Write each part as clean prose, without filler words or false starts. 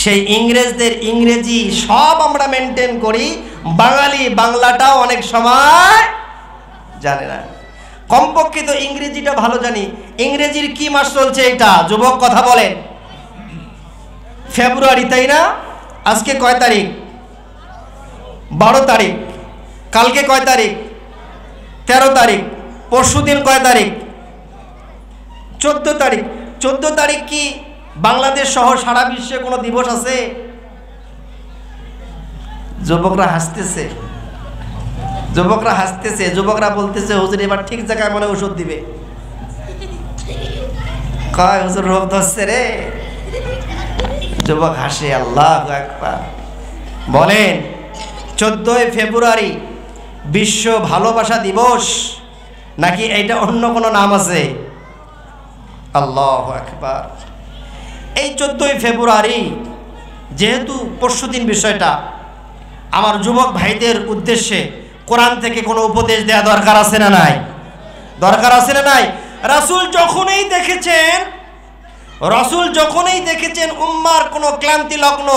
সেই ইংরেজদের ইংরেজি সব আমরা মেনটেন করি, বাঙালি বাংলাটাও অনেক সময় জানে না। কমপক্ষে তো ইংরেজিটা ভালো জানি। ইংরেজির কি মাস চলছে এটা যুবক কথা বলেন? ফেব্রুয়ারি, তাই না? আজকে কয় তারিখ? 12 তারিখ। কালকে কয় তারিখ? 13 তারিখ। পরশুদিন কয় তারিখ? 14 তারিখ। 14 তারিখ কি বাংলাদেশ সহ সারা বিশ্বে কোনো দিবস আছে? যুবকরা হাসতেছে, যুবকরা হাসতেছে, যুবকরা বলতেছে হুজুর এবার ঠিক জায়গায় মনে ওষুধ দিবে। কয় হুজুর রোগ ধরছে রে। যুবক হাসে, আল্লাহু আকবার। বলেন 14 ফেব্রুয়ারি বিশ্ব ভালোবাসা দিবস নাকি এটা অন্য কোনো নাম আছে? আল্লাহু আকবার। এই 14 ফেব্রুয়ারি যেহেতু পরশুদিন বিষয়টা, আমার যুবক ভাইদের উদ্দেশ্যে কোরআন থেকে কোনো উপদেশ দেওয়া দরকার আছে না নাই? দরকার আছে না নাই? রাসূল যখনই দেখেছেন উম্মার কোনো ক্লান্তি লগ্ন,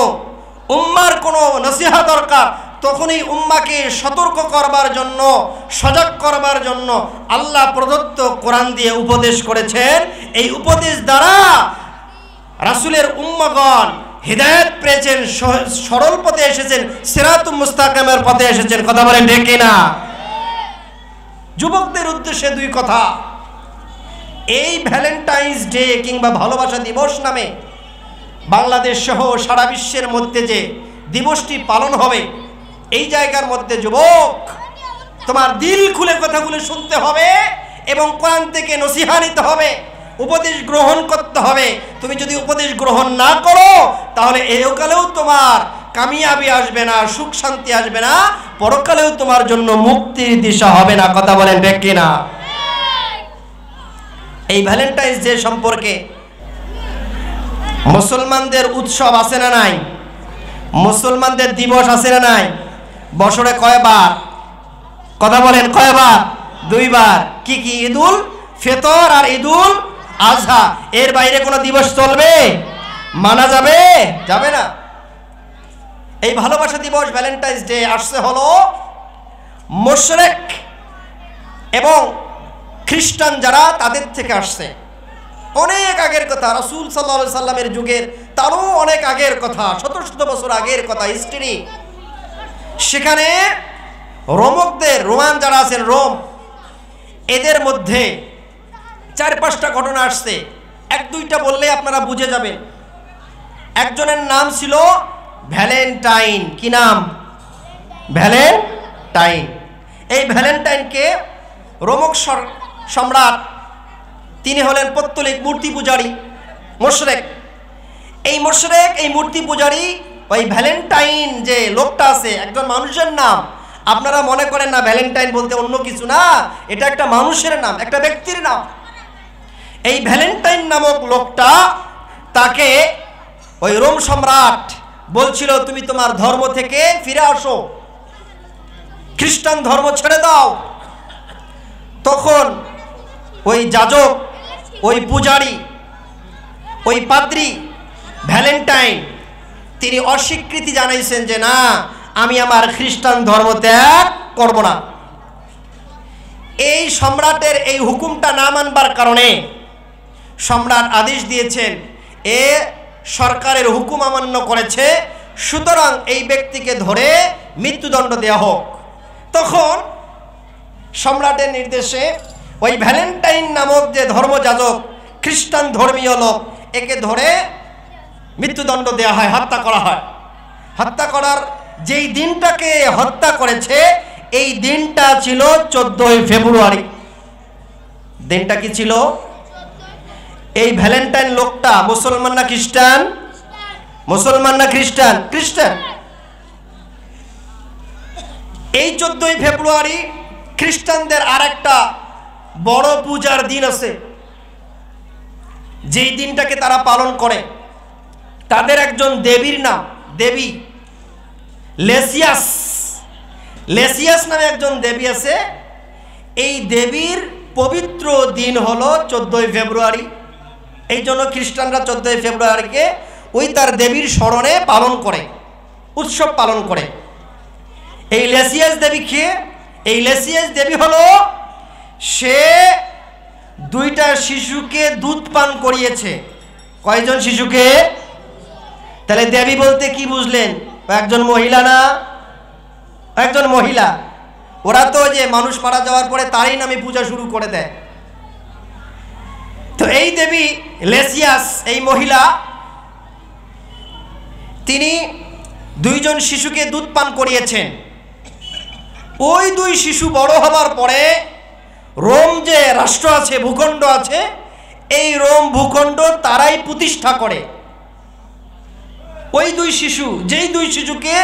উম্মার কোনো নসিহা দরকার, তখনই উম্মাকে সতর্ক করবার জন্য, সজাগ করবার জন্য আল্লাহ প্রদত্ত কোরআন দিয়ে উপদেশ করেছেন। এই উপদেশ দ্বারা রাসূলের উম্মাগণ হিদায়াত পেয়েছেন, সরল পথে এসেছেন, সিরাতুল মুস্তাকিমের পথে এসেছেন। কথা বলেন ঠিক কিনা? যুবকদের উদ্দেশ্যে দুই কথা। এই ভ্যালেন্টাইন্স ডে কিংবা ভালোবাসা দিবস নামে বাংলাদেশ সহ সারা বিশ্বের মধ্যে যে দিবসটি পালন হবে, এই জায়গার মধ্যে যুবক তোমার দিল খুলে কথাগুলো শুনতে হবে এবং কোরআন থেকে নসিহা নিতে হবে, উপদেশ গ্রহণ করতে হবে। তুমি যদি উপদেশ গ্রহণ না করো তাহলে এহকালেও তোমার কামিয়াবি আসবে না, সুখ শান্তি আসবে না, পরকালেও তোমার জন্য মুক্তির দিশা হবে না। কথা বলেন ঠিক কিনা? এই ভ্যালেন্টাইন্স ডে সম্পর্কে মুসলমানদের উৎসব আছে না নাই? মুসলমানদের দিবস আছে না নাই? বছরে কয়বার? কথা বলেন কয়বার? 2 বার। কি কি? ঈদুল ফিতর আর ঈদুল আজহা। এর বাইরে কোনো দিবস চলবে? মানা যাবে? যাবে না। এই ভালোবাসা দিবস ভ্যালেন্টাইন্স ডে আসছে হলো মুশরিক এবং খ্রিস্টান যারা, তাদের থেকে আসছে। অনেক আগের কথা, রাসূল সাল্লাল্লাহু আলাইহি সাল্লামের যুগের তারও অনেক আগের কথা, শত শত বছর আগের কথা, হিস্ট্রি। সেখানে রোমান যারা আছেন, রোম, এদের মধ্যে 4-5টা ঘটনা আসছে। 1-2টা বললে আপনারা বুঝে যাবেন। একজনের নাম ছিল ভ্যালেন্টাইন। কি নাম? ভ্যালেন্টাইন। এই ভ্যালেন্টাইনকে রোমক সম্রাট, তিনি হলেন পৌত্তলিক মূর্তি পূজারী, মুশরিক। এই মুশরিক, এই মূর্তি পূজারী, ওই ভ্যালেন্টাইন যে লোকটা আছে, একজন মানুষের নাম। আপনারা মনে করেন না ভ্যালেন্টাইন বলতে অন্য কিছু না, এটা একটা মানুষের নাম, একটা ব্যক্তির নাম। এই ভ্যালেন্টাইন নামক লোকটা, তাকে ওই রোম সম্রাট বলছিল তুমি তোমার ধর্ম থেকে ফিরে আসো, খ্রিস্টান ধর্ম ছেড়ে দাও। তখন ওই যাজক, ওই পূজারী, ওই পাদ্রী ভ্যালেন্টাইন, তিনি অস্বীকৃতি জানাইছেন যে না, আমি আমার খ্রিস্টান ধর্ম ত্যাগ করব না। এই সম্রাটের এই হুকুমটা না মানবার কারণে সম্রাট আদেশ দিয়েছেন, এ সরকারের হুকুম অমান্য করেছে, সুতরাং এই ব্যক্তিকে ধরে মৃত্যুদণ্ড দেওয়া হোক। তখন সম্রাটের নির্দেশে ওই ভ্যালেন্টাইন নামক যে ধর্মযাজক, খ্রিস্টান ধর্মীয় লোক, একে ধরে মৃত্যুদণ্ড দেওয়া হয়, হত্যা করা হয়। হত্যা করার যেই দিনটাকে হত্যা করেছে, এই দিনটা ছিল 14 ফেব্রুয়ারি। দিনটা কি ছিল? এই ভ্যালেন্টাইন লোকটা মুসলমান না খ্রিস্টান? মুসলমান না খ্রিস্টান? খ্রিস্টান। এই 14 ফেব্রুয়ারি খ্রিস্টানদের আর একটা বড় পূজার দিন আছে, যেই দিনটাকে তারা পালন করে। তাদের একজন দেবীর নাম দেবী লেসিয়াস। লেসিয়াস নামে একজন দেবী আছে। এই দেবীর পবিত্র দিন হলো 14 ফেব্রুয়ারি। এই জন্য খ্রিস্টানরা 14 ফেব্রুয়ারিকে ওই তার দেবীর স্মরণে পালন করে, উৎসব পালন করে। এই লেসিয়াস দেবী কে? এই লেসিয়াস দেবী হলো, সে 2টা শিশুকে দুধ পান করিয়েছে। কয়জন শিশুকে? তাহলে দেবী বলতে কি বুঝলেন? একজন মহিলা না? একজন মহিলা। ওরা তো যে মানুষ মারা যাওয়ার পরে তারই নামে পূজা শুরু করে দেয়। তো এই দেবী লেসিয়াস, এই মহিলা, তিনি 2 জন শিশুকে দুধ পান করিয়েছেন। ওই 2 শিশু বড় হবার পরে রোম যে রাষ্ট্র আছে, ভূখণ্ড আছে, এই রোম ভূখণ্ড তারাই প্রতিষ্ঠা করে। ওই 2 শিশু, যেই 2 শিশুকে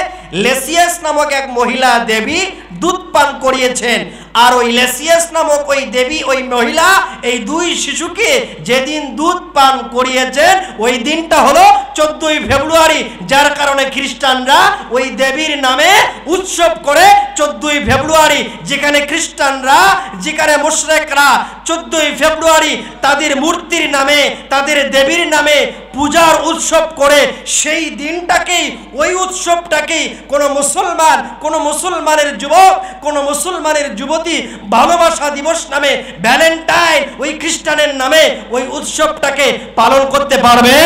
লেসিয়াস নামক এক মহিলা দেবী দুধ পান করিয়েছেন, আর ওই লেসিয়াস নামক ওই দেবী, ওই মহিলা এই 2 শিশুকে যেদিন দুধ পান করিয়েছেন ওই দিনটা হলো 14ই ফেব্রুয়ারি, যার কারণে খ্রিস্টানরা ওই দেবীর নামে উৎসব করে 14ই ফেব্রুয়ারি। যেখানে খ্রিস্টানরা, যেখানে মুশরিকরা 14ই ফেব্রুয়ারি তাদের মূর্তির নামে, তাদের দেবীর নামে পূজার উৎসব করে, সেই দিনটাকেই, ওই উৎসবটাকেই কোনো মুসলমান, কোনো মুসলমানের যুবক, কোনো মুসলমানের যুবতী ভালোবাসা দিবস নামে, ভ্যালেন্টাইন, ওই খ্রিস্টানের নামে ওই উৎসবটাকে পালন করতে পারবে?